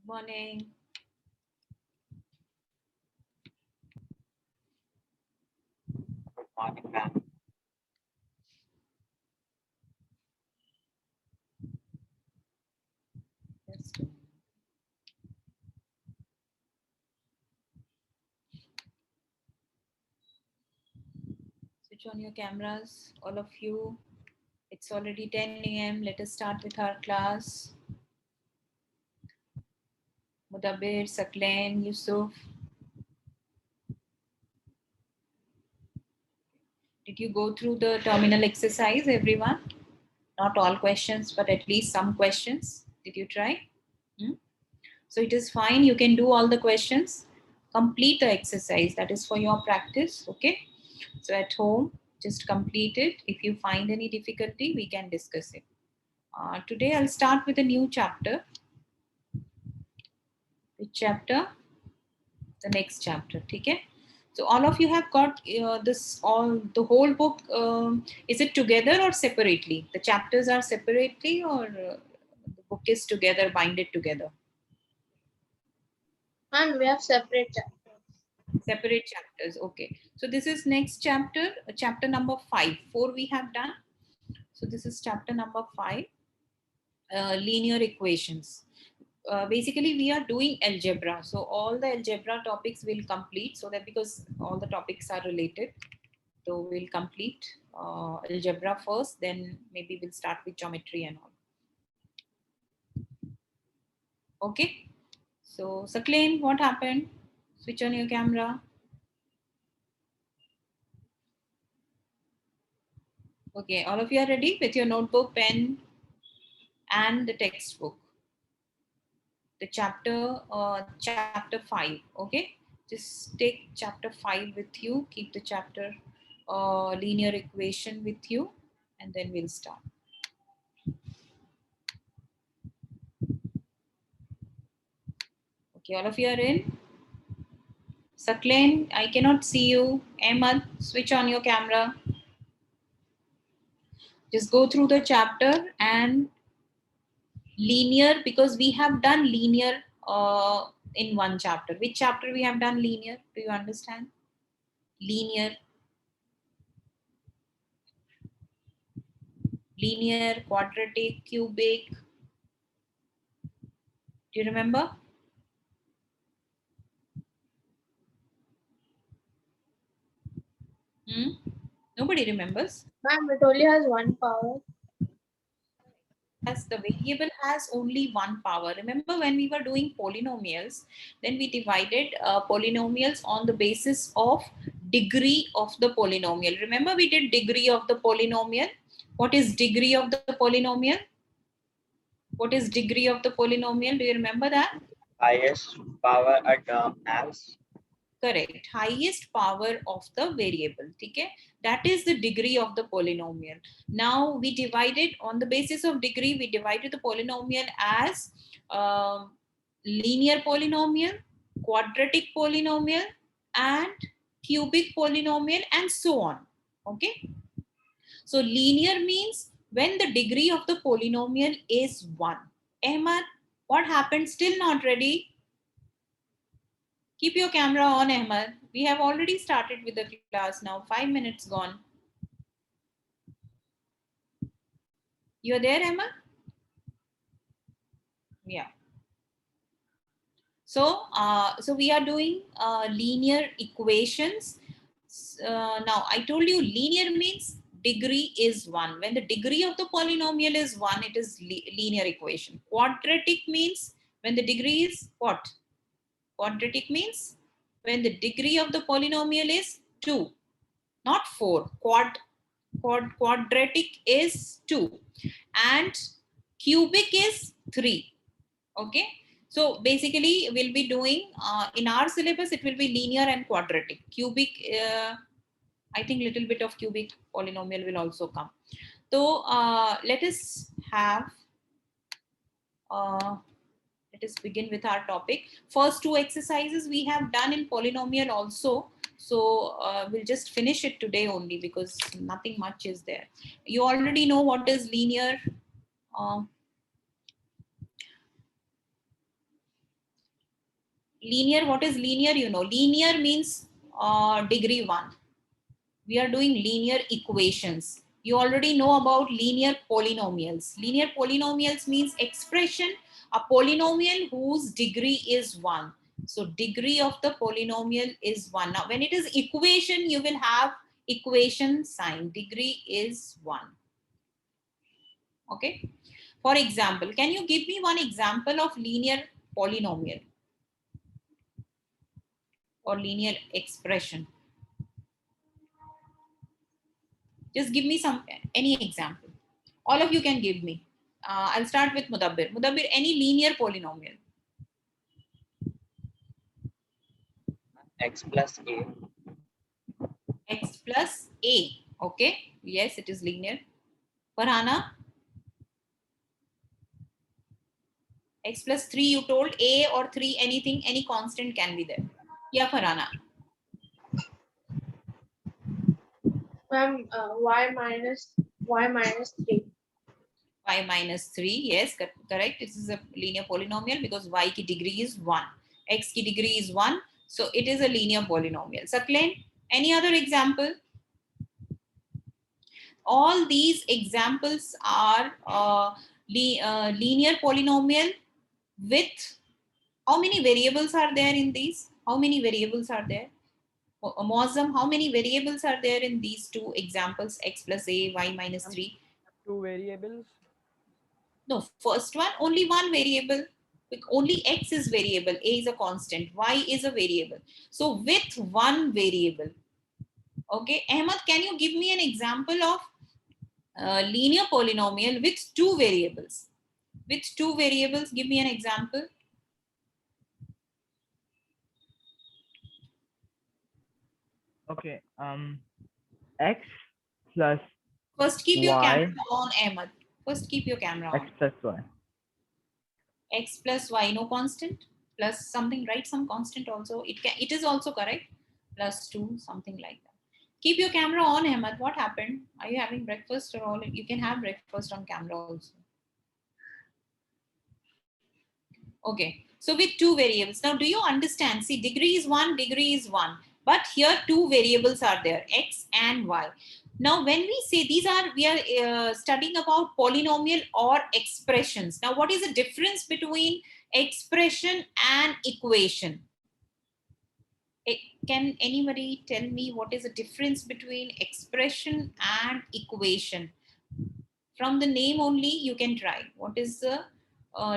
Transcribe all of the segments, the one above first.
Morning. Good morning, ma'am. Just a minute. Switch on your cameras, all of you. It's already 10 a.m. Let us start with our class. Mudabir, Saklen, Yusuf. Did you go through the terminal exercise, everyone? Not all questions, but at least some questions. Did you try? So it is fine. You can do all the questions. Complete the exercise. That is for your practice. Okay. So at home, just complete it. If you find any difficulty, we can discuss it. Today I'll start with a new chapter. Which chapter? The next chapter. Okay. So all of you have got this all the whole book. Is it together or separately? The chapters are separately or the book is together, binded together? And we have separate chapters. Separate chapters. Okay. So this is next chapter, chapter number 5. 4 we have done. So this is chapter number 5, linear equations. Basically we are doing algebra, so all the algebra topics will complete, so that because all the topics are related, so we'll complete algebra first, then maybe we'll start with geometry and all. Okay, so Sakleen, what happened? Switch on your camera. Okay, all of you are ready with your notebook, pen and the textbook. The chapter 5. Okay, just take chapter 5 with you, keep the chapter linear equation with you, and then we'll start. Okay, all of you are in. Saklen, I cannot see you. Ahmad, switch on your camera. Just go through the chapter and linear, because we have done linear in one chapter. Which chapter we have done linear? Do you understand? Linear, quadratic, cubic. Do you remember? Nobody remembers. Ma'am, it only has one power. As the variable has only one power. Remember when we were doing polynomials, then we divided polynomials on the basis of degree of the polynomial. Remember we did degree of the polynomial. What is degree of the polynomial? What is degree of the polynomial? Do you remember that? Highest power a term has. Correct. Highest power of the variable. Okay? That is the degree of the polynomial. Now we divided on the basis of degree, we divided the polynomial as linear polynomial, quadratic polynomial, and cubic polynomial, and so on. Okay. So linear means when the degree of the polynomial is 1. Ahmad, what happened? Still not ready? Keep your camera on, Ahmad. We have already started with the class now. 5 minutes gone. You're there, Ahmad? Yeah. So we are doing linear equations. Now, I told you linear means degree is 1. When the degree of the polynomial is 1, it is linear equation. Quadratic means when the degree is what? Quadratic means when the degree of the polynomial is 2, not 4. Quadratic is 2 and cubic is 3. Okay, so basically we'll be doing in our syllabus, it will be linear and quadratic. Cubic, I think little bit of cubic polynomial will also come. So let us begin with our topic. First 2 exercises we have done in polynomial also. So we'll just finish it today only, because nothing much is there. You already know what is linear. Linear, what is linear? You know, linear means degree 1. We are doing linear equations. You already know about linear polynomials. Linear polynomials means expression, a polynomial whose degree is 1. So degree of the polynomial is 1. Now when it is equation, you will have equation sign. Degree is 1. Okay. For example, can you give me one example of linear polynomial or linear expression? Just give me any example. All of you can give me. I'll start with Mudabbir. Mudabbir, any linear polynomial? X plus A. X plus A. Okay. Yes, it is linear. Farhana? X plus 3 you told. A or 3, anything, any constant can be there. Yeah, Farhana. Ma'am, y minus 3. Y minus 3. Yes, correct. This is a linear polynomial because y ki degree is 1. X ki degree is 1. So it is a linear polynomial. Sakleen, any other example? All these examples are linear polynomial with how many variables are there in these? How many variables are there? Mozam, how many variables are there in these two examples, x plus a, y minus 3? Two variables. No, first one, only one variable. Only x is variable, a is a constant, y is a variable. So with one variable, okay. Ahmad, can you give me an example of linear polynomial with two variables? With two variables, give me an example. Okay. X plus First, keep your Y. camera on, Ahmad. First, keep your camera X on. plus Y. X plus y, no constant, plus something, right? Some constant also. It is also correct. Plus 2, something like that. Keep your camera on, Ahmad. What happened? Are you having breakfast or all? You can have breakfast on camera also. Okay. So with two variables. Now, do you understand? See, degree is 1, degree is 1. But here two variables are there, x and y. Now, when we say we are studying about polynomial or expressions. Now, what is the difference between expression and equation? Can anybody tell me what is the difference between expression and equation? From the name only, you can try. What is the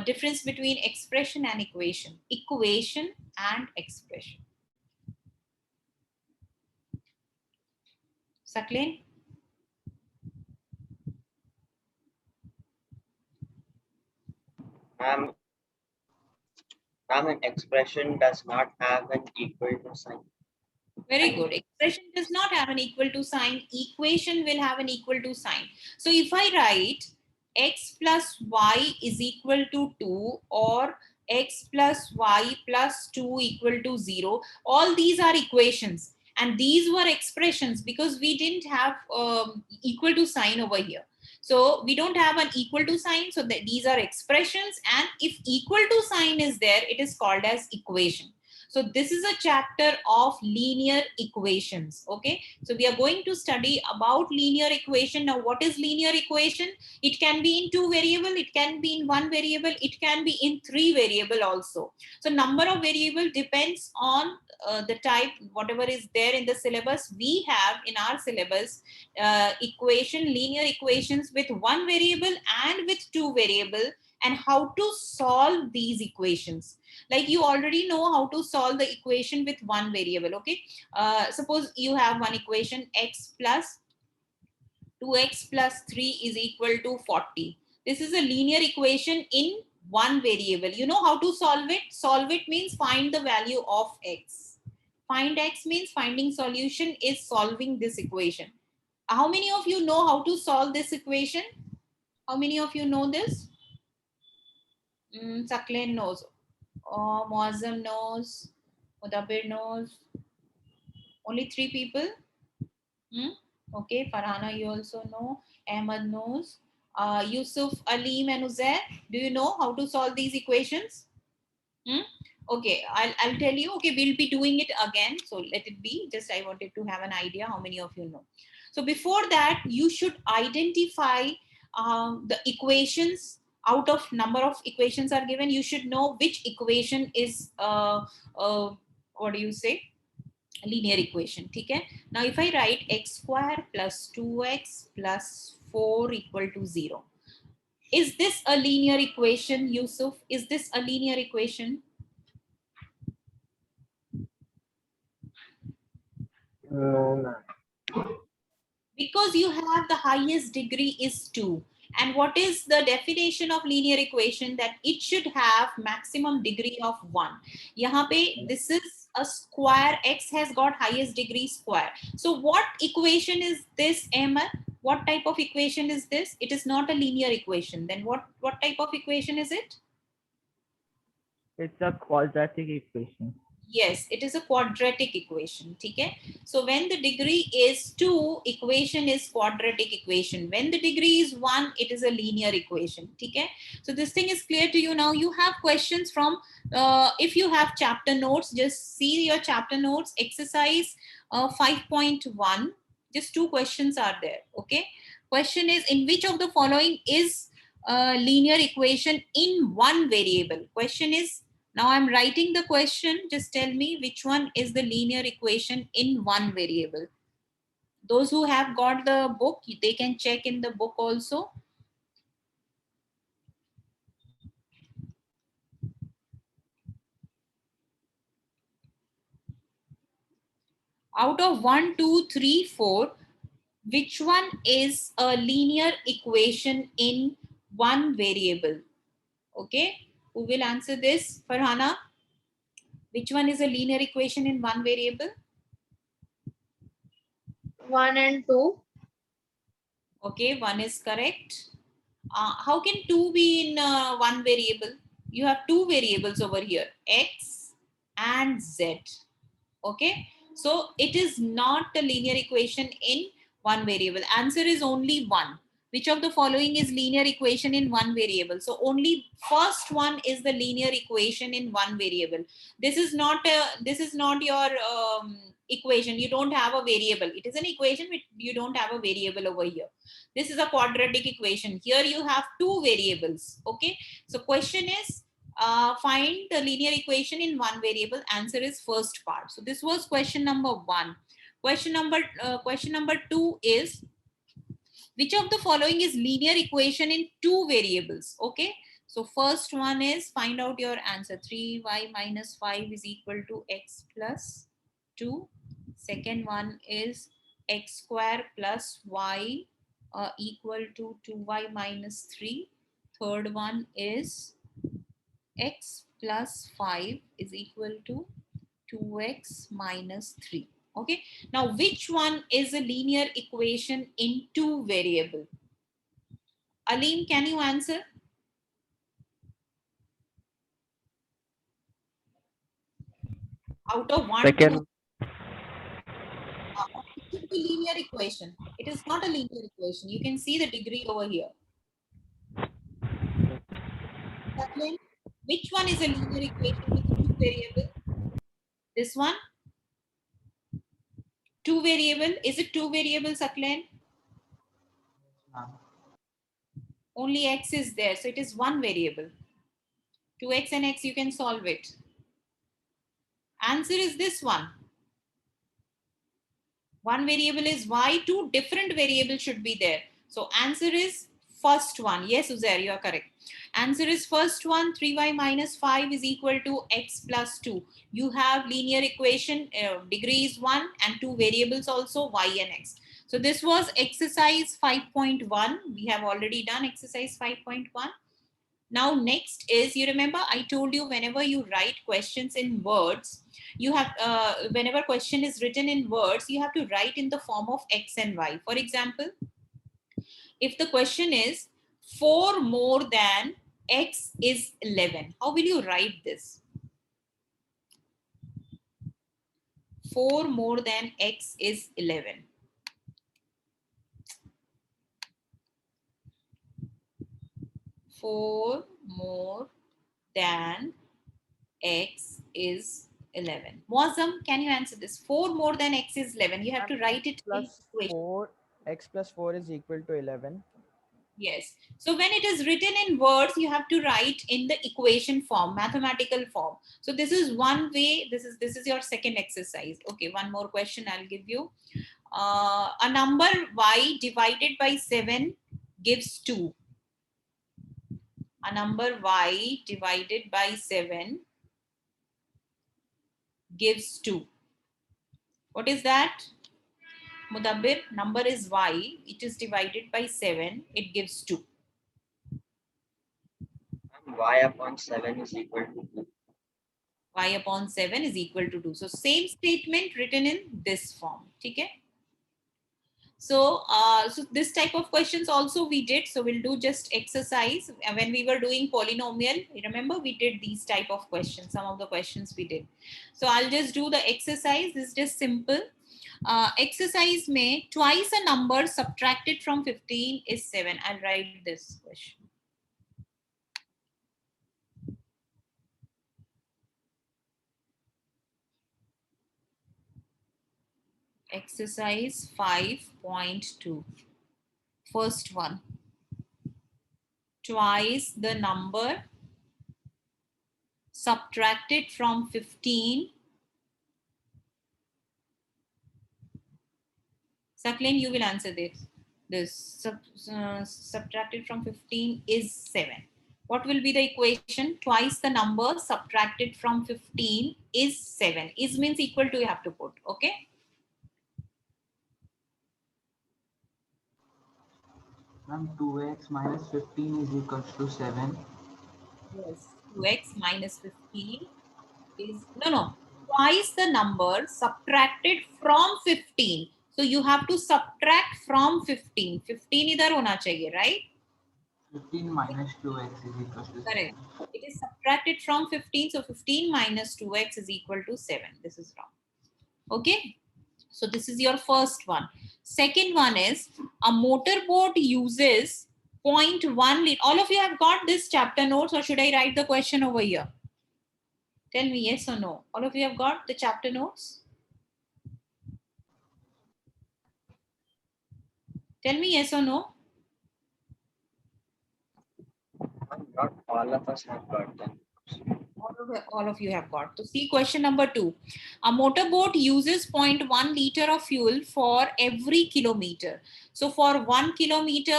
difference between expression and equation? Equation and expression. Sakleen? Ma'am, an expression does not have an equal to sign. Very good. Expression does not have an equal to sign. Equation will have an equal to sign. So if I write x plus y is equal to 2 or x plus y plus 2 equal to 0, all these are equations. And these were expressions because we didn't have equal to sign over here. So we don't have an equal to sign. So these are expressions. And if equal to sign is there, it is called as equation. So this is a chapter of linear equations. Okay. So we are going to study about linear equation. Now, what is linear equation? It can be in two variable. It can be in one variable. It can be in three variable also. So number of variable depends on the type, whatever is there in the syllabus. We have in our syllabus linear equations with one variable and with two variable, and how to solve these equations. Like you already know how to solve the equation with one variable. Okay. Suppose you have one equation, x plus 2x plus 3 is equal to 40. This is a linear equation in one variable. You know how to solve it? Solve it means find the value of x. Find x means finding solution is solving this equation. How many of you know how to solve this equation? How many of you know this? Sakleen knows. Muazzam knows. Mudabbir knows. Only 3 people. Okay, Farhana, you also know. Ahmad knows. Yusuf, Aleem, and Uzair, do you know how to solve these equations? Okay, I'll tell you. Okay, we'll be doing it again. So let it be. Just I wanted to have an idea how many of you know. So before that, you should identify the equations. Out of number of equations are given, you should know which equation is what do you say? Linear equation. Okay. Now if I write x square plus 2x plus 4 equal to 0. Is this a linear equation, Yusuf? Is this a linear equation? No, ma'am. Because you have the highest degree is 2. And what is the definition of linear equation? That it should have maximum degree of 1. Yahan pe, this is a square. X has got highest degree square. So what equation is this, Ahmed? What type of equation is this? It is not a linear equation. Then what type of equation is it? It's a quadratic equation. Yes, it is a quadratic equation. Okay. So when the degree is 2, equation is quadratic equation. When the degree is 1, it is a linear equation. Okay. So this thing is clear to you now. You have questions from, if you have chapter notes, just see your chapter notes, exercise 5.1. Just 2 questions are there. Okay. Question is, in which of the following is a linear equation in one variable? Question is, now I'm writing the question. Just tell me which one is the linear equation in one variable. Those who have got the book, they can check in the book also. Out of 1, 2, 3, 4, which one is a linear equation in one variable? Okay, who will answer this? Farhana, which one is a linear equation in one variable? 1 and 2. Okay, 1 is correct. How can 2 be in one variable? You have 2 variables over here, x and z. Okay, so it is not a linear equation in one variable. Answer is only 1. Which of the following is linear equation in one variable? So only first one is the linear equation in one variable. This is not your equation. You don't have a variable. It is an equation which you don't have a variable over here. This is a quadratic equation. Here you have 2 variables. Okay, so question is, find the linear equation in one variable. Answer is first part. So this was question number 1. Question number 2 is, which of the following is linear equation in 2 variables? Okay, so first one is, find out your answer. 3y minus 5 is equal to x plus 2. Second one is x square plus y equal to 2y minus 3. Third one is x plus 5 is equal to 2x minus 3. Okay, now which one is a linear equation in 2 variable? Alim, can you answer? Out of 1 Second. to it should be linear equation. It is not a linear equation. You can see the degree over here. Sakleen, which one is a linear equation with 2 variable? This one? 2 variable. Is it 2 variable, Sakleen? Only x is there. So it is 1 variable. 2x and x, you can solve it. Answer is this one. One variable is y, 2 different variables should be there. So answer is first one. Yes, Uzair, you are correct. Answer is first one. 3y minus 5 is equal to x plus 2. You have linear equation, degree is 1 and 2 variables also, y and x. So this was exercise 5.1. We have already done exercise 5.1. Now next is, you remember I told you, whenever you write questions in words, you have whenever question is written in words, you have to write in the form of x and y. For example, if the question is 4 more than x is 11, how will you write this? 4 more than x is 11. Four more than x is 11. Mozam, can you answer this? 4 more than x is 11. You have to write it in Plus equation. 4, x plus 4 is equal to 11. Yes. So when it is written in words, you have to write in the equation form, mathematical form. So this is one way. This is your second exercise. Okay, one more question I'll give you. A number y divided by 7 gives 2. A number y divided by 7 gives 2. What is that? Mudabbir, number is y. It is divided by 7. It gives 2. And y upon 7 is equal to 2. Y upon 7 is equal to 2. So same statement written in this form. Okay? So, so this type of questions also we did. So we'll do just exercise. When we were doing polynomial, remember we did these type of questions. Some of the questions we did. So I'll just do the exercise. This is just simple. Exercise may twice a number subtracted from 15 is 7. I'll write this question. Exercise 5.2. First one. Twice the number subtracted from 15. Saklin, you will answer this. Subtracted from 15 is 7. What will be the equation? Twice the number subtracted from 15 is 7. Is means equal to you have to put. Okay. Ma'am, 2x minus 15 is equals to 7. Yes. 2x minus 15 is no. Twice the number subtracted from 15. So you have to subtract from 15. 15 idhar hona chahiye, right? 15 minus 2x is equals to 7. Correct. It is subtracted from 15. So 15 minus 2x is equal to 7. This is wrong. Okay. So this is your first one. Second one is a motorboat uses 0.1 liter. All of you have got this chapter notes, or should I write the question over here? Tell me yes or no. All of you have got the chapter notes? Tell me yes or no. And not all of us have got them. All of you have got. So see question number 2. A motorboat uses 0.1 liter of fuel for every kilometer. So for 1 kilometer,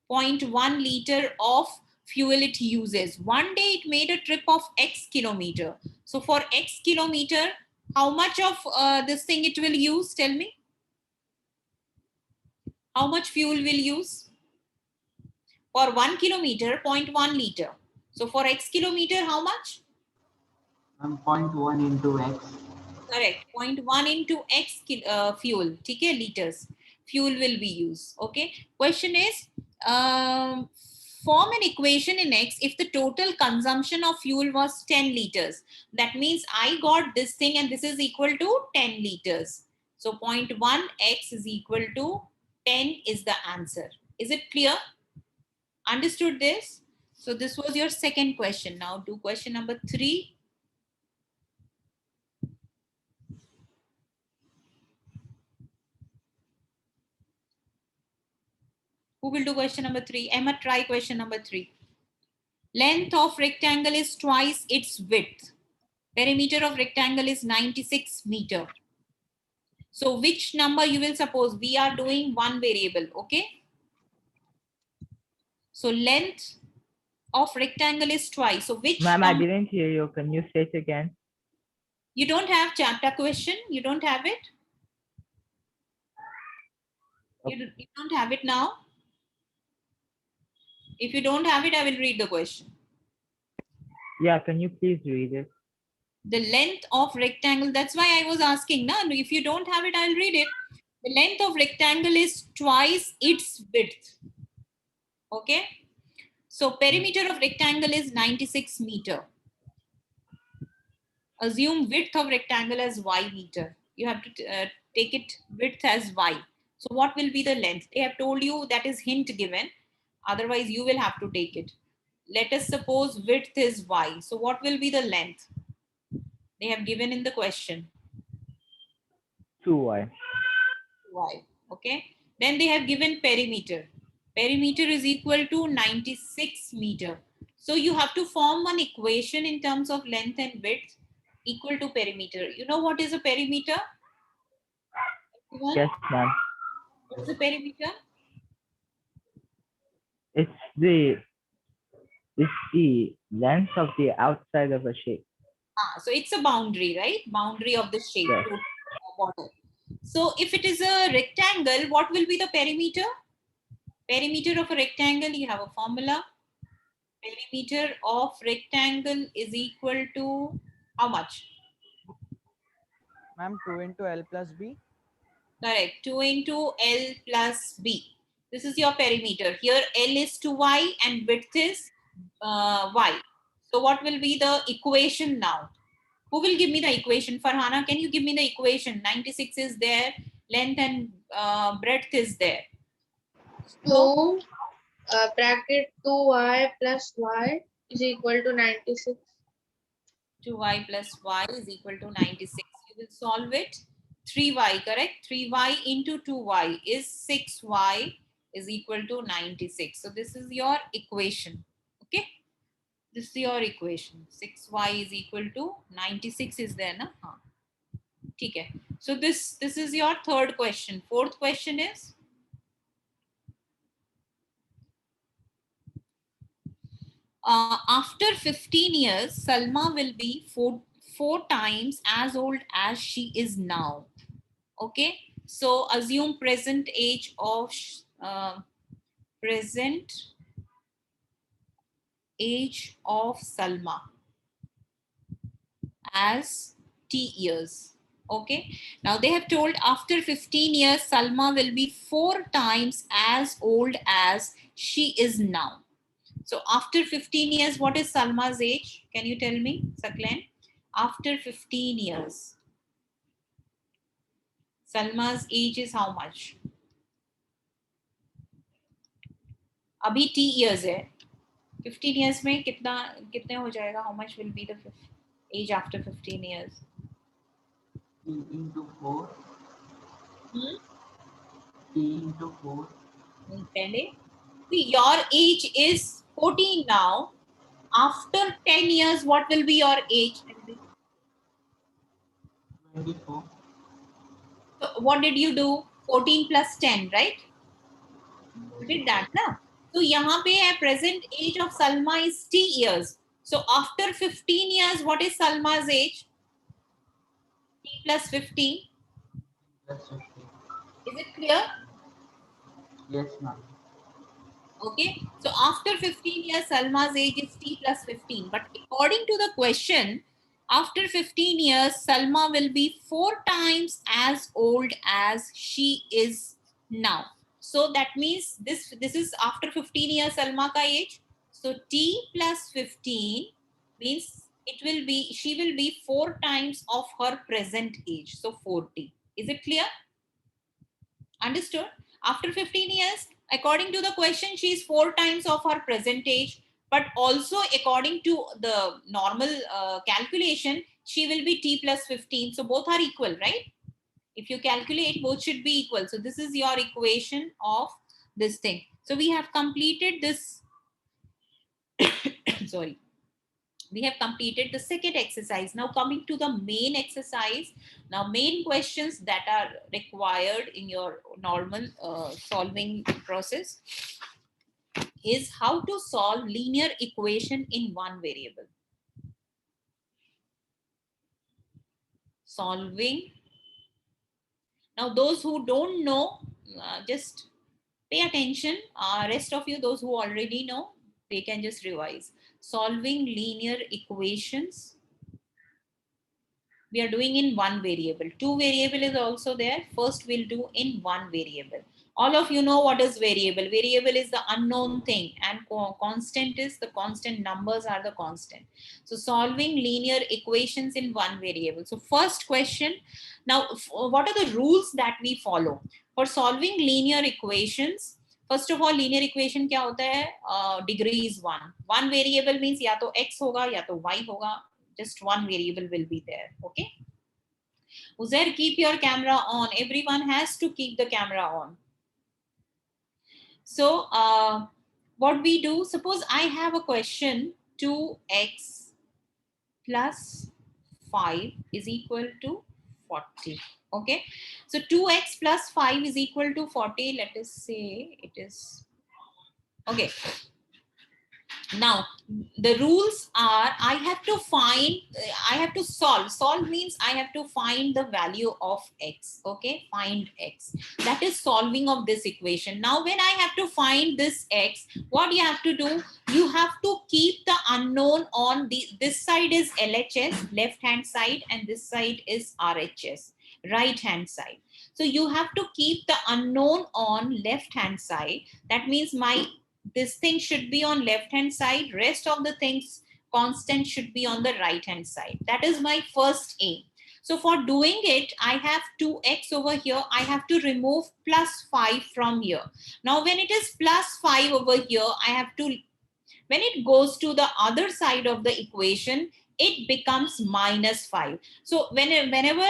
0.1 liter of fuel it uses. One day it made a trip of X kilometer. So for X kilometer, how much of this thing it will use? Tell me. How much fuel will use? For 1 kilometer, 0.1 liter. So for X kilometer, how much? 1.1 into x. Correct. 0.1 into X fuel. Okay, liters. Fuel will be used. Okay. Question is, form an equation in X if the total consumption of fuel was 10 liters. That means I got this thing and this is equal to 10 liters. So 0.1 X is equal to 10 is the answer. Is it clear? Understood this? So this was your second question. Now do question number 3. Who will do question number 3? Emma, try question number 3. Length of rectangle is twice its width. Perimeter of rectangle is 96 meter. So which number you will suppose? We are doing one variable, okay? So length of rectangle is twice. So which Ma'am, I number? didn't hear you. Can you say it again? You don't have chapter question? You don't have it? You don't have it now? If you don't have it, I will read the question. Yeah, can you please read it? The length of rectangle, that's why I was asking. Now, if you don't have it, I'll read it. The length of rectangle is twice its width. Okay. So perimeter of rectangle is 96 meter. Assume width of rectangle as y meter. You have to take it width as y. So what will be the length? They have told you, that is hint given. Otherwise, you will have to take it. let us suppose width is y. So what will be the length? They have given in the question. 2y. Y. Okay. Then they have given perimeter. Perimeter is equal to 96 meter. So you have to form one equation in terms of length and width equal to perimeter. You know what is a perimeter? Everyone? Yes, ma'am. What's the perimeter? It's the length of the outside of a shape. So it's a boundary, right? Boundary of the shape. Yes. Border. So if it is a rectangle, what will be the perimeter? Perimeter of a rectangle, you have a formula. Perimeter of rectangle is equal to how much? Ma'am, 2 into L plus B. Correct. 2 into L plus B. This is your perimeter. Here L is 2y and width is y. So what will be the equation now? Who will give me the equation? Farhana, can you give me the equation? 96 is there. Length and breadth is there. So, 2 bracket 2y plus y is equal to 96. 2y plus y is equal to 96. You will solve it. 3y, correct? 3y into 2y is 6y is equal to 96. So this is your equation. Okay. This is your equation. 6y is equal to 96 is there, na? Haan. Okay. So this is your third question. Fourth question is, after 15 years, Salma will be four times as old as she is now. Okay. So assume present age of Salma as t years. Okay. Now they have told after 15 years, Salma will be 4 times as old as she is now. So after 15 years, what is Salma's age? Can you tell me, Saklen? After 15 years, Salma's age is how much? अभी t years है. 15 years में कितने हो जाएगा? How much will be the age after 15 years? T into 4. T into 4. पहले, see, your age is 14 now. After 10 years, what will be your age? 24. So what did you do? 14 plus 10, right? You did that, na? So यहाँ पे है present age of Salma is t years. So after 15 years, what is Salma's age? T plus 15. Plus 15. Is it clear? Yes, ma'am. Okay. So after 15 years, Salma's age is t plus 15. But according to the question, after 15 years, Salma will be 4 times as old as she is now. So that means this is after 15 years Salma ka age. So t plus 15 means she will be 4 times of her present age. So 40. Is it clear? Understood? After 15 years, according to the question, she is 4 times of her present age. But also according to the normal calculation, she will be t plus 15. So both are equal, right? If you calculate, both should be equal. So this is your equation of this thing. So we have completed this. Sorry. We have completed the second exercise. Now coming to the main exercise. Now main questions that are required in your normal solving process is how to solve linear equation in one variable. Solving. Now those who don't know, just pay attention. Rest of you, those who already know, they can just revise. Solving linear equations. We are doing in one variable. 2 variable is also there. First we'll do in one variable. All of you know what is variable. Variable is the unknown thing and constant is the constant. Numbers are the constant. So solving linear equations in one variable. So first question. Now, what are the rules that we follow? For solving linear equations, first of all linear equation क्या होता है, degree is one variable means या तो x होगा या तो y होगा, just one variable will be there. Okay, Uzair, keep your camera on. Everyone has to keep the camera on. So what we do, suppose I have a question, 2x plus 5 is equal to 40. Okay, so 2x plus 5 is equal to 40. Let us say it is okay. Now the rules are, I have to solve means I have to find the value of x. Okay, find x, that is solving of this equation. Now when I have to find this x, what you have to do, you have to keep the unknown on this side is LHS, left hand side, and this side is RHS, right hand side. So you have to keep the unknown on left hand side. That means this thing should be on left hand side, rest of the things constant should be on the right hand side. That is my first aim. So for doing it, I have 2x over here, I have to remove plus 5 from here. Now when it is plus 5 over here, I have to, when it goes to the other side of the equation, it becomes minus 5. So whenever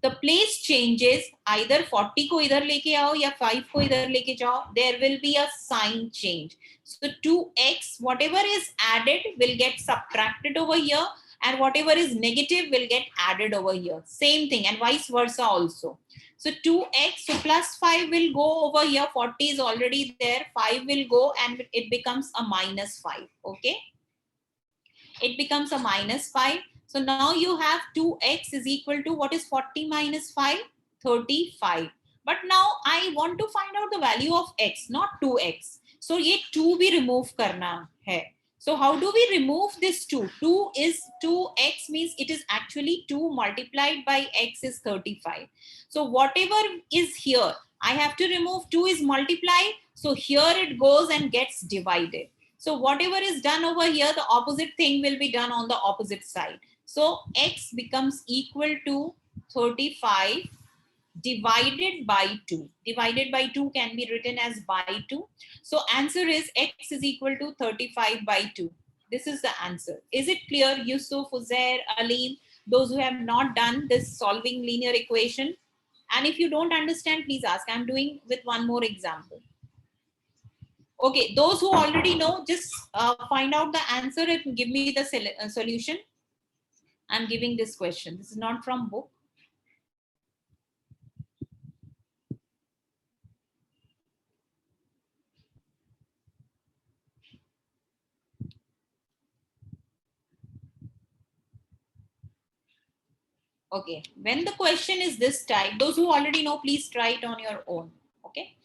the place changes, either 40 को इधर लेके आओ या 5 को इधर लेके जाओ, there will be a sign change. So 2x, whatever is added will get subtracted over here, and whatever is negative will get added over here. Same thing, and vice versa also. So 2x, so plus 5 will go over here, 40 is already there, 5 will go and it becomes a minus 5. Okay, it becomes a minus 5. So now you have 2x is equal to, what is 40 minus 5? 35. But now I want to find out the value of x, not 2x. So ये 2 भी remove करना है. So how do we remove this 2? 2x means it is actually 2 multiplied by x is 35. So whatever is here, I have to remove 2 is multiplied. So here it goes and gets divided. So whatever is done over here, the opposite thing will be done on the opposite side. So x becomes equal to 35 divided by 2. Divided by 2 can be written as by 2. So answer is x is equal to 35 by 2. This is the answer. Is it clear, Yusuf, Uzair, Alim, those who have not done this solving linear equation? And if you don't understand, please ask. I'm doing with one more example. Okay, those who already know, just find out the answer and give me the solution. I'm giving this question. This is not from book. Okay, when the question is this type, those who already know, please try it on your own. Okay,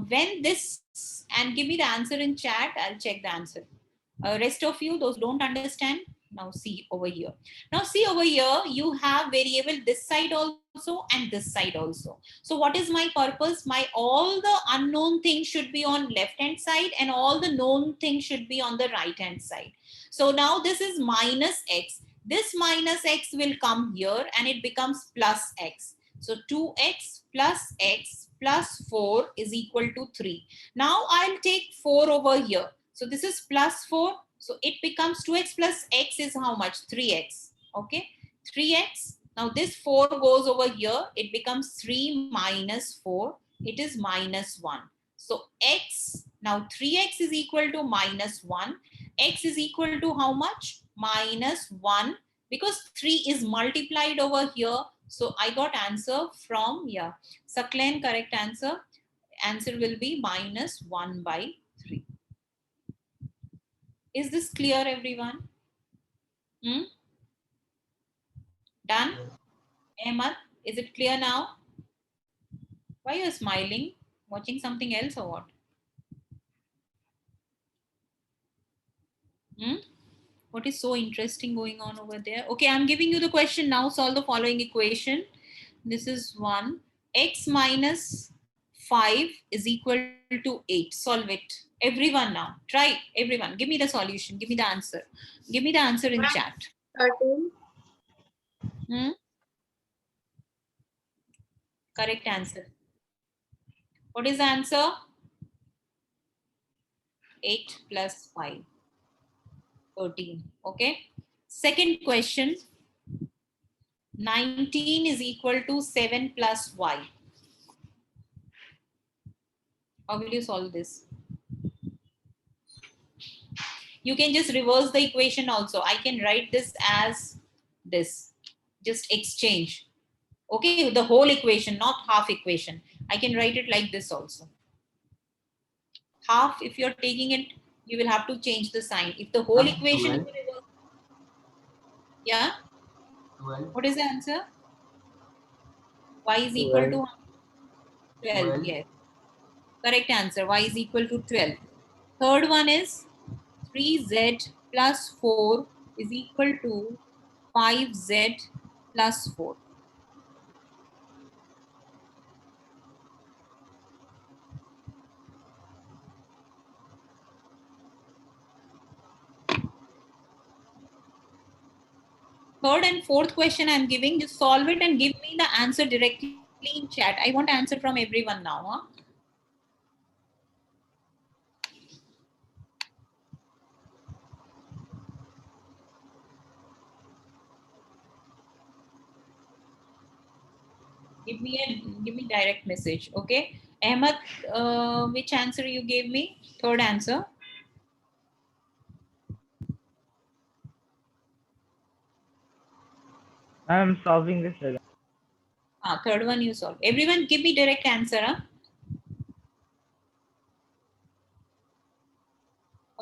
when this, and give me the answer in chat, I'll check the answer. Rest of you, those who don't understand, now see over here. Now see over here, you have variable this side also and this side also. So what is my purpose? All the unknown things should be on left hand side and all the known things should be on the right hand side. So now this is minus x. This minus x will come here and it becomes plus x. So 2x plus 4 is equal to 3. Now I'll take 4 over here. So this is plus 4. So it becomes 2x plus x is how much? 3x. Okay, 3x. Now this 4 goes over here. It becomes 3 minus 4. It is minus 1. So x, now 3x is equal to minus 1. X is equal to how much? Minus 1, because 3 is multiplied over here. So I got answer from, yeah, Saklen, correct answer. Answer will be minus 1 by 3. Is this clear, everyone? Done? Ahmad, is it clear now? Why are you smiling? Watching something else or what? What is so interesting going on over there? Okay, I'm giving you the question now. Solve the following equation. This is 1. X minus 5 is equal to 8. Solve it. Everyone now. Try. Everyone. Give me the solution. Give me the answer. Give me the answer in chat. 13. Correct answer. What is the answer? 8 plus 5, 13. Okay. Second question, 19 is equal to 7 plus y. How will you solve this? You can just reverse the equation also. I can write this as this. Just exchange. Okay, the whole equation, not half equation. I can write it like this also. Half, if you're taking it, you will have to change the sign. If the whole Ma'am, equation, 12. yeah, 12. what is the answer? Y is equal to 12. 12. Yes, correct answer. Y is equal to 12. Third one is 3z plus 4 is equal to 5z plus 4. Third and fourth question I'm giving, just solve it and give me the answer directly in chat. I want answer from everyone now. Huh? Give me direct message. Okay. Ahmed, which answer you gave me? Third answer. I'm solving this again. Third one you solve. Everyone give me direct answer. Huh?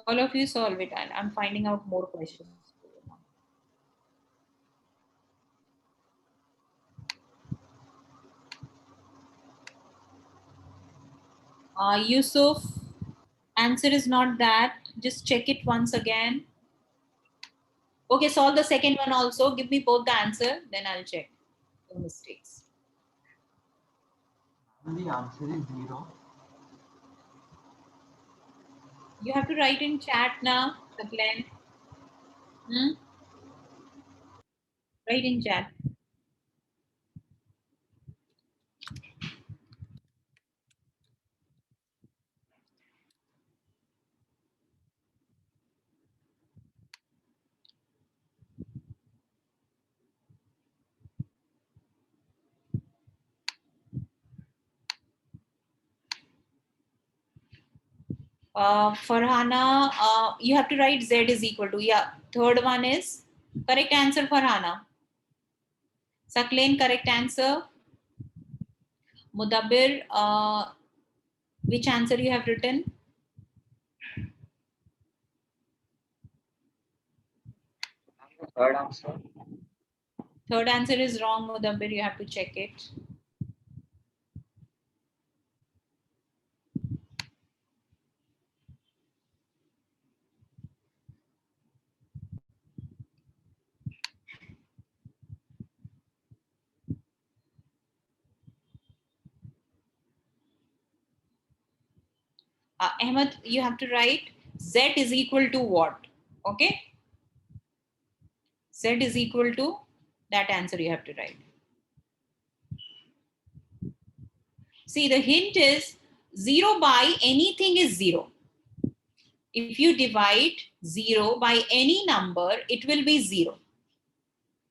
All of you solve it, and I'm finding out more questions. Yusuf, answer is not that. Just check it once again. Okay, solve the second one also. Give me both the answer, then I'll check the mistakes. The answer is 0. You have to write in chat now, Glenn. Write in chat. Farhana, you have to write Z is equal to, yeah. Third one is correct answer, Farhana. Sakleen, correct answer. Mudabbir, which answer you have written? The third answer. Third answer is wrong, Mudabbir. You have to check it. Ahmed, you have to write Z is equal to what? Okay. Z is equal to that answer you have to write. See, the hint is 0 by anything is 0. If you divide 0 by any number, it will be 0.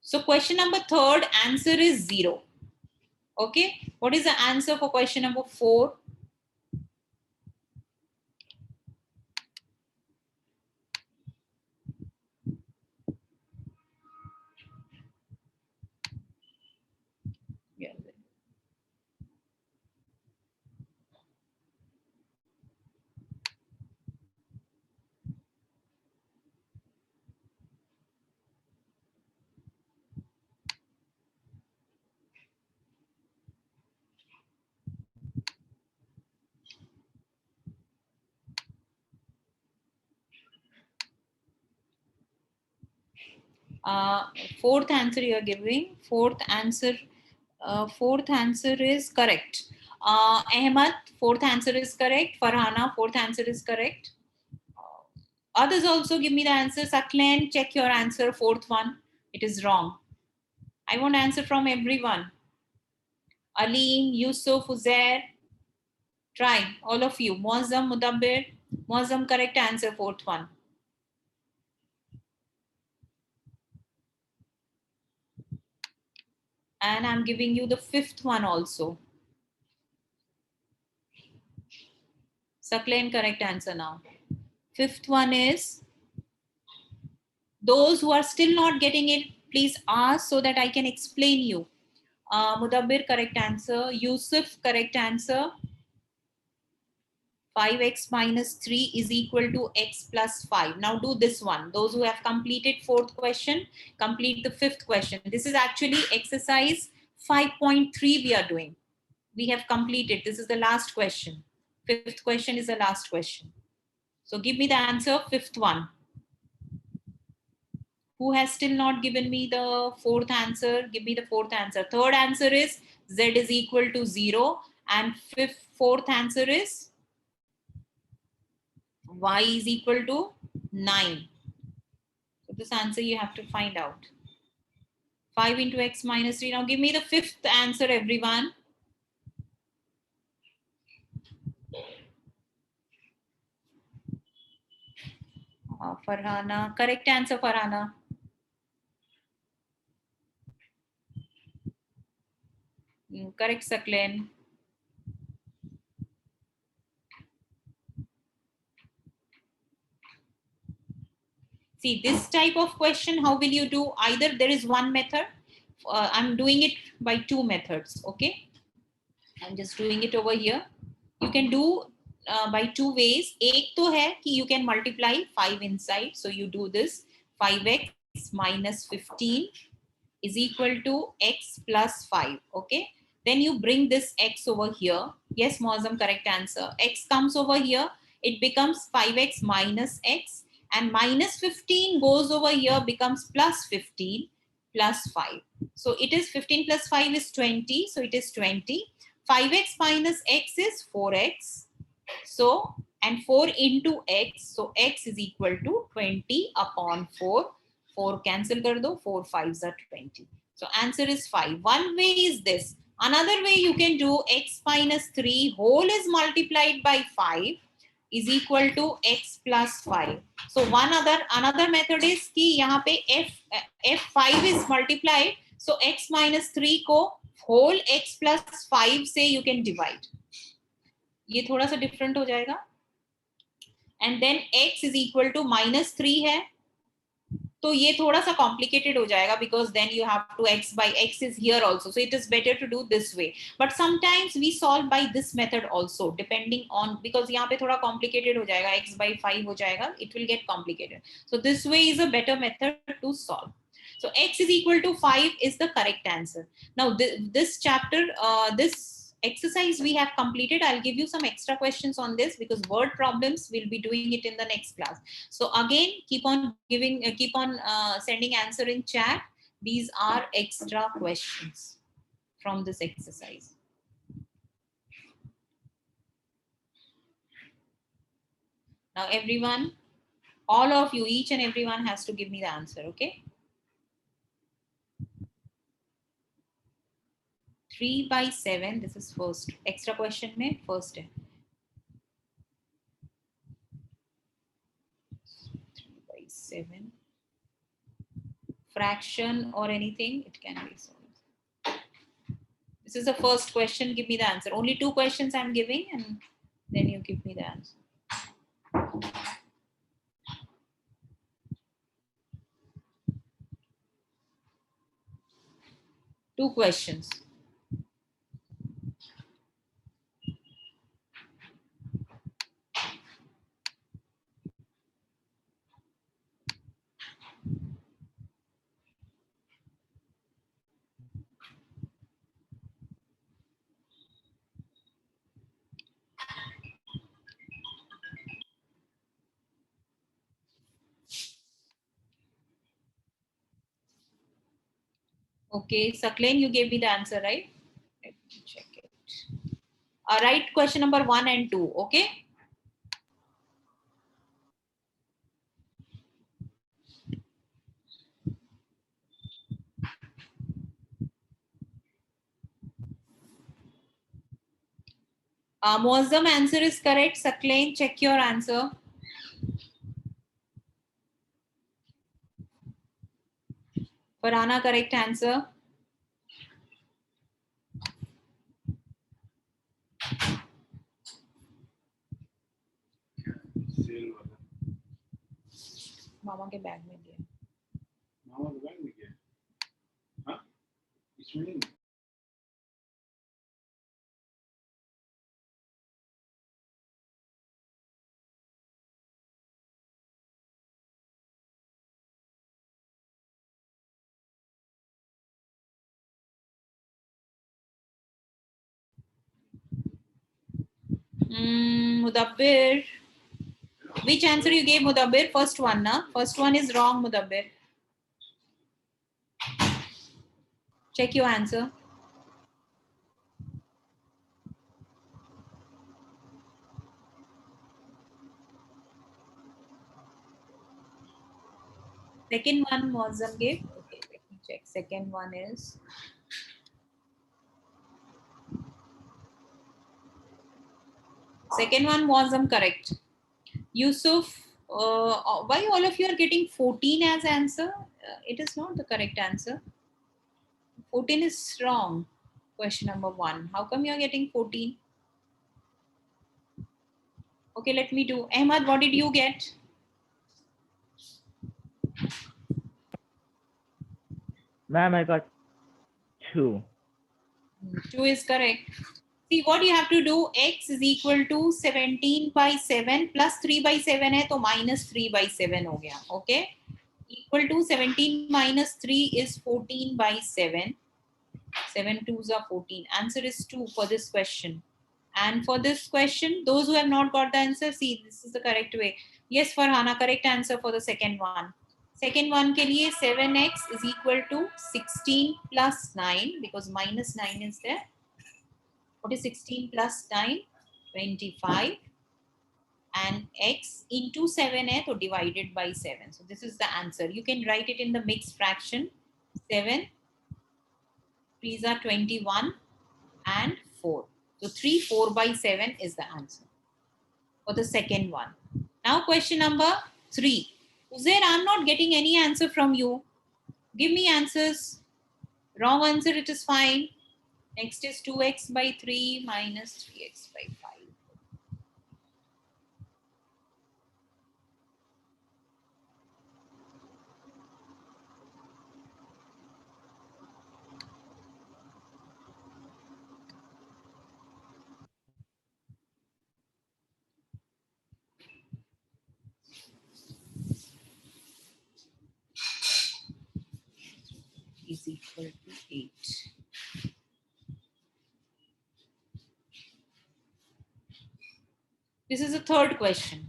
So question number third, answer is 0. Okay. What is the answer for question number 4? Yeah. Fourth answer you are giving. Fourth answer is correct. Ahmad, fourth answer is correct. Farhana, fourth answer is correct. Others also give me the answer. Saklen, check your answer. Fourth one, it is wrong. I want answer from everyone. Alim, Yusuf, Uzair. Try, all of you. Muazzam, Mudabbir. Muazzam, correct answer, fourth one. And I'm giving you the fifth one also. Sakleen, correct answer now. Fifth one is, those who are still not getting it, please ask so that I can explain you. Mudabbir, correct answer. Yusuf, correct answer. 5x minus 3 is equal to x plus 5. Now do this one. Those who have completed fourth question, complete the fifth question. This is actually exercise 5.3 we are doing. We have completed. This is the last question. Fifth question is the last question. So give me the answer, fifth one. Who has still not given me the fourth answer? Give me the fourth answer. Third answer is z is equal to 0. And fourth answer is y is equal to 9. So this answer you have to find out. 5 into x minus 3. Now give me the fifth answer, everyone. Farhana, correct answer, Farhana. Correct, Sakleen. See, this type of question, how will you do? Either there is one method. I'm doing it by two methods, okay? I'm just doing it over here. You can do by two ways. एक तो है कि you can multiply 5 inside. So you do this 5x minus 15 is equal to x plus 5, okay? Then you bring this x over here. Yes, Muazzam, correct answer. X comes over here. It becomes 5x minus x. And minus 15 goes over here, becomes plus 15 plus 5. So it is 15 plus 5 is 20. So it is 20. 5x minus x is 4x. So, and 4 into x. So x is equal to 20 upon 4. 4 cancel kar do. 4 5s are 20. So answer is 5. One way is this. Another way you can do x minus 3 whole is multiplied by 5 is equal to x plus 5. So another method is कि यहाँ पे f5 is multiplied. So x minus 3 को whole x plus 5 से you can divide. ये थोड़ा सा different हो जाएगा. And then x is equal to minus 3 है. तो ये थोड़ा सा complicated हो जाएगा because then you have to x by x is here also. So it is better to do this way. But sometimes we solve by this method also depending on, because यहाँ पे थोड़ा complicated हो जाएगा, x by 5 हो जाएगा, it will get complicated. So this way is a better method to solve. So x is equal to 5 is the correct answer. Now this chapter, this exercise we have completed. I'll give you some extra questions on this because word problems we'll be doing it in the next class. So again, keep on sending answer in chat. These are extra questions from this exercise. Now everyone, all of you, each and everyone has to give me the answer, okay? 3 by 7, this is first. Extra question mein first hai. 3 by 7. Fraction or anything, it can be solved. This is the first question, give me the answer. Only 2 questions I'm giving and then you give me the answer. Two questions. Okay, Sakleen, you gave me the answer, right? Let me check it. All right, question number 1 and 2, okay? Muazzam, answer is correct. Sakleen, check your answer. Farhana, correct answer. मामा के bag में दिया. मामा के bag में क्या? हाँ? इसमें नहीं. Mudabbir. Which answer you gave, Mudabbir? First one, na? First one is wrong, Mudabbir. Check your answer. Second one Muazzam gave. Okay, let me check. Second one is. Second one Muazzam correct. Yusuf, why all of you are getting 14 as answer? It is not the correct answer. 14 is wrong. Question number 1. How come you are getting 14? Okay, let me do. Ahmad, what did you get? Ma'am, I got 2. 2 is correct. See, what you have to do, x is equal to 17 by 7 plus 3 by 7 hai, to minus 3 by 7 ho gaya. Okay? Equal to 17 minus 3 is 14 by 7. 7 2s are 14. Answer is 2 for this question. And for this question, those who have not got the answer, see, this is the correct way. Yes, Farhana, correct answer for the second one. Second one ke liye 7x is equal to 16 plus 9 because minus 9 is there. What is 16 plus 9? 25. And x into 7 hai, so divided by 7. So this is the answer. You can write it in the mixed fraction. 7, 3s are 21 and 4. So 3, 4 by 7 is the answer for the second one. Now question number 3. Uzair, I'm not getting any answer from you. Give me answers. Wrong answer, it is fine. Next is 2x by 3 minus 3x by 5. Is equal to 8. This is the third question.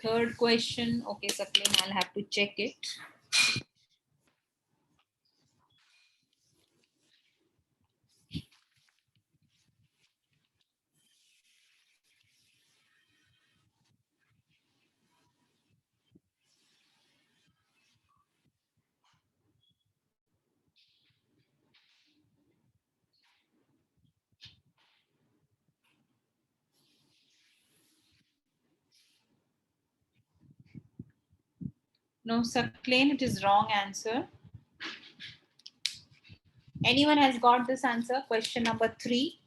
Third question. Okay, Saklin, I'll have to check it. No, Saklin, it is wrong answer. Anyone has got this answer? Question number 3.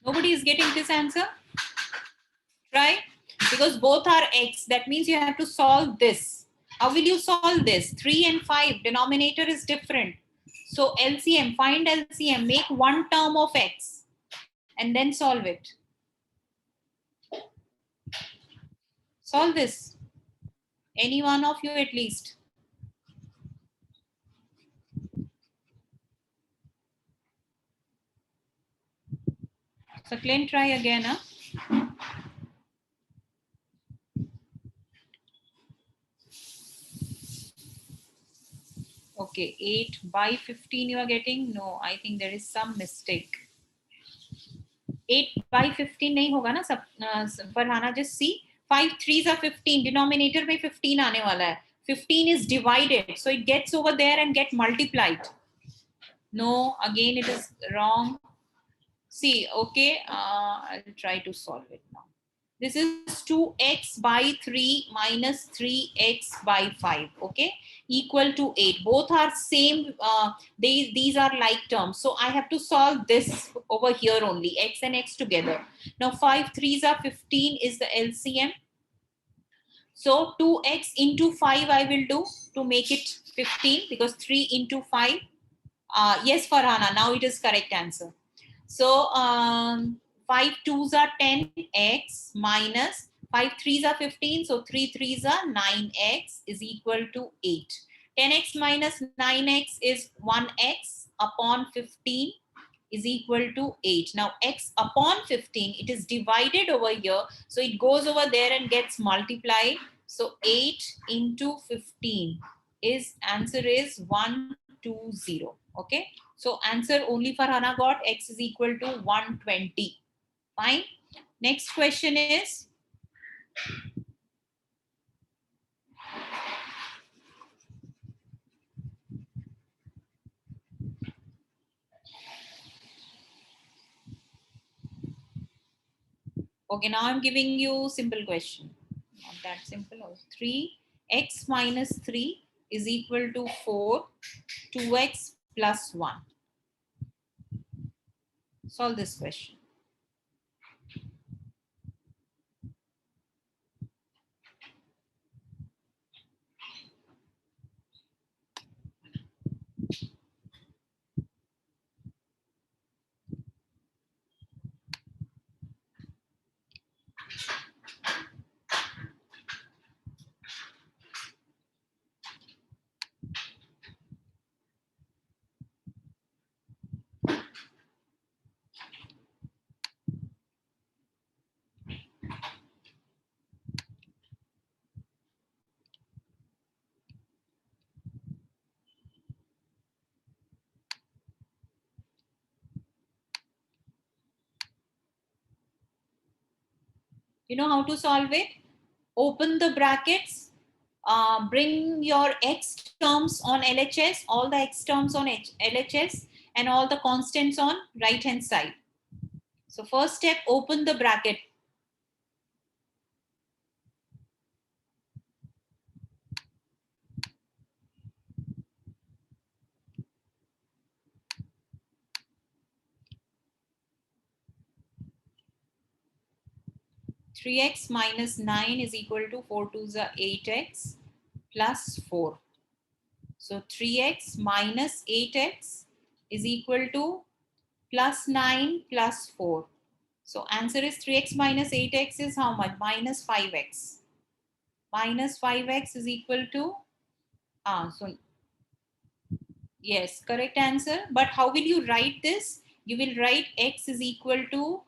Nobody is getting this answer? Try. Because both are x. That means you have to solve this. How will you solve this? 3 and 5, denominator is different. So LCM, find LCM, make one term of x and then solve it. Solve this. Any one of you at least. So Clint, try again. Huh? Okay, 8 by 15 you are getting? No, I think there is some mistake. 8 by 15 नहीं होगा ना सब Farhana, just see 5 3s are 15, denominator में 15 आने वाला है. 15 is divided, so it gets over there and get multiplied. No, again it is wrong. See, okay, I'll try to solve it now. This is 2x by 3 minus 3x by 5, okay, equal to 8. Both are same, these are like terms. So I have to solve this over here only, x and x together. Now 5 3s are 15 is the LCM. So 2x into 5 I will do to make it 15 because 3 into 5. Yes, Farhana, now it is correct answer. So 5 2s are 10x minus 5 3s are 15. So 3 3s are 9x is equal to 8. 10x minus 9x is 1x upon 15 is equal to 8. Now x upon 15, it is divided over here. So it goes over there and gets multiplied. So 8 into 15 is answer is 120. Okay. So answer only Farhana got x is equal to 120. Fine. Next question is okay, now I'm giving you simple question. Not that simple. 3x minus 3 is equal to 4, 2x plus 1. Solve this question. You know how to solve it? Open the brackets, bring your x terms on LHS, all the x terms on LHS and all the constants on right hand side. So first step, open the bracket. Three x minus 9 is equal to 4 2s are 8x plus 4. So 3x minus 8x is equal to plus 9 plus 4. So answer is 3x minus 8x is how much? Minus 5x. Minus 5x is equal to, so yes, correct answer. But how will you write this? You will write x is equal to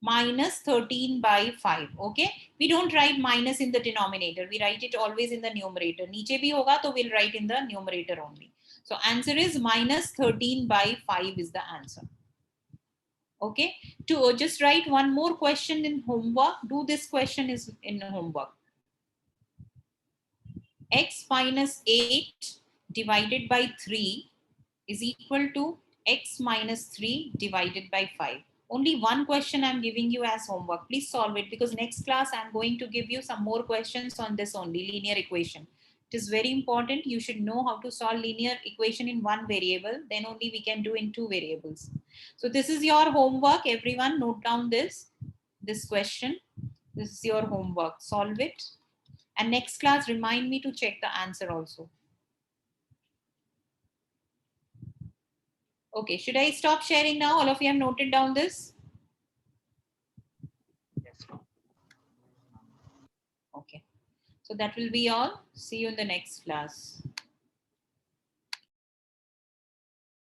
minus 13 by 5. Okay, we don't write minus in the denominator, we write it always in the numerator. Niche bhi hoga to we'll write in the numerator only. So answer is minus 13 by 5 is the answer. Okay, to just write one more question in homework. Do this question is in homework. X minus 8 divided by 3 is equal to x minus 3 divided by 5. Only one question I'm giving you as homework. Please solve it because next class I'm going to give you some more questions on this only, linear equation. It is very important. You should know how to solve linear equation in one variable. Then only we can do in two variables. So this is your homework. Everyone note down this question. This is your homework. Solve it. And next class, remind me to check the answer also. Okay, should I stop sharing now? All of you have noted down this? Yes, ma'am. Okay. So that will be all. See you in the next class.